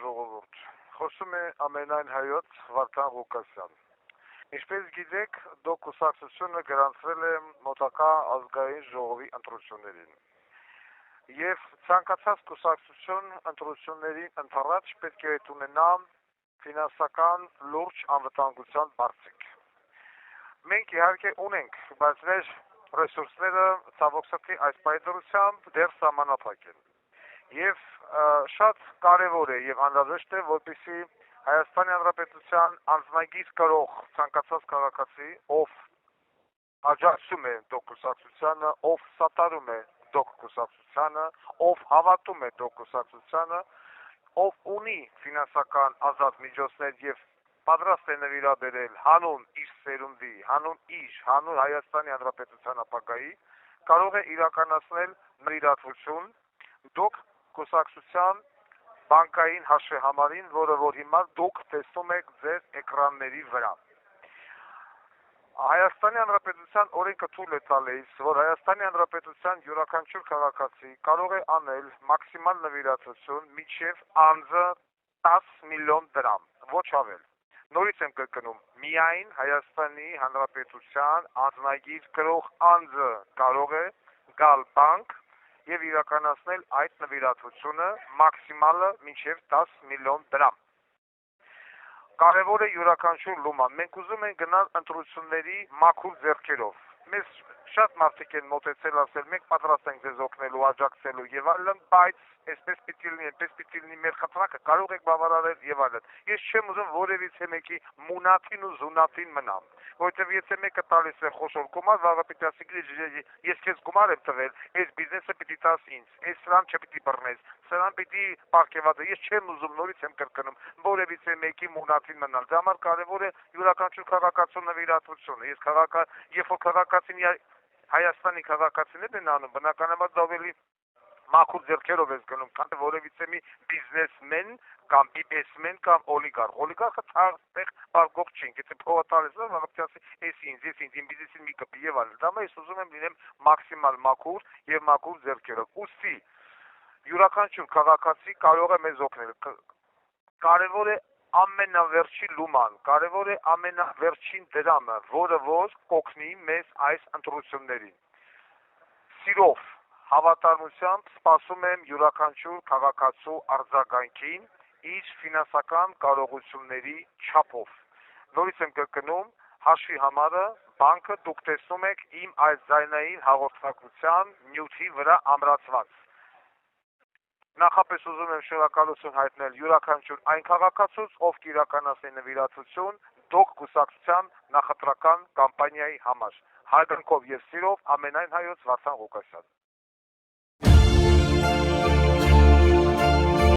ժողովուրդ, խոսում է ամենայն հայոց Վարդան Ղուկասյան։ Ինչպես գիտեք, դուք կուսակցությունը գրանցվել է մոտակա ազգային ժողովի ընտրություններին։ Եվ ցանկացած կուսակցություն ընտրություններին ընթരാճ պետք է ունենա ֆինանսական լուրջ անվտանգության բարձիկ։ Մենք իհարկե ունենք, բայց մեր ռեսուրսները ցավոք սրտի այս պայծառությամբ դեռ սահմանափակ են։ Եվ շատ կարևոր է եւ անհրաժեշտ է, որպեսզի Հայաստանի Հանրապետության անձնագիր կրող ցանկացած քաղաքացի, ով աջակցում է դոկ կուսակցությանը, ով սատարում է դոկ կուսակցությանը, ով հավատում է դոկ կուսակցությանը, ով ունի ֆինանսական ազատ միջոցներ եւ պատրաստ է նվիրաբերել հանուն իր սերունդի, հանուն Հայաստանի Հանրապետության ապագայի, կարող է իրականացնել նվիրատվություն դոկ կուսակցության բանկային հաշվեհամարին, որ հիմա դուք տեսնում եք ձեր էկրանների վրա։ Հայաստանի Հանրապետության օրենքը թույլ է տալիս, որ Հայաստանի Հանրապետության յուրաքանչյուր քաղաքացի կարող է անել մաքսիմալ նվիրատվություն մինչև անձը 10 միլիոն դրամ, ոչ ավել։ Նորից եմ կրկնում, միայն Հայաստանի Հանրապետության անձնագիր կրող անձը կարող է գալ բանկ եւ իրականացնել այդ նվիրատվությունը մաքսիմալը մինչև 10 միլիոն դրամ։ Կարևոր է յուրաքանչյուր լուման։ Մենք ուզում ենք գնալ ընտրությունների մաքուր ձեռքերով։ Մեզ շատ մարդիկ են մոտեցել, ասել մենք պատրաստ ենք ձեզ օգնելու, աջակցելու եւ այլն, բայց այսպես պիտի լինի, այնպես պիտի լինի, մեր խնդրանքը կարող եք բավարարել եւ այլն։ Ես չեմ ուզում որևիցե մեկի մունաթին ու զունաթին մնամ, որովհետեւ եթե մեկը տալիս է խոշոր գումար, վաղը պիտի ասի, ես քեզ գումար եմ տվել, այս բիզնեսը պիտի տաս ինձ, այս սրան չպիտի բռնես, սրան պիտի պարգևատրես։ Ես չեմ ուզում, նորից եմ կրկնում, որևիցե մեկի մունաթին մնալ։ Դա համար կարևոր է յուրաքանչյուր քաղաքացու նվիրատվությունը։ Երբ որ քաղաքացին Հայաստանի քաղաքացիներն են անում, բնականաբար դա ավելի մաքուր ձեռքերով ես գնում, քան որևիցե մի բիզնեսմեն կամ բիզնեսմեն կամ օլիգարխ։ Օլիգարխը ցավեղ բարգող չի, եթե փողը տալիս է, վաղտյասի ես ինձ իմ բիզնեսին մի կպի եւ այլն։ Դա ես ուզում եմ լինեմ մաքսիմալ մաքուր եւ մաքուր ձեռքերով։ Ուստի յուրաքանչյուր քաղաքացի կարող է մեզ օգնել։ Կարևոր է ամենավերջին լուման, կարևոր է ամենավերջին դրամը, որը որ կօգնի մեզ այս ընտրություններին։ Սիրով, հավատարմությամբ սպասում եմ յուրաքանչյուր քաղաքացու արձագանքին իր ֆինանսական կարողությունների չափով։ Նորից եմ կրկնում, հաշվի համարը բանկը դուք տեսնում եք իմ այս ձայնային հաղորդակցության նյութի վրա ամրացված։ Նախապես ուզում եմ շնորհակալություն հայտնել յուրաքանչյուր այն քաղաքացուց, ով կիրականացնի նվիրատվություն դոկ կուսակցության նախընտրական կամպանիայի համար։ Հարգանքով եւ սիրով ամենայն հայոց Վարդան Ղուկասյան։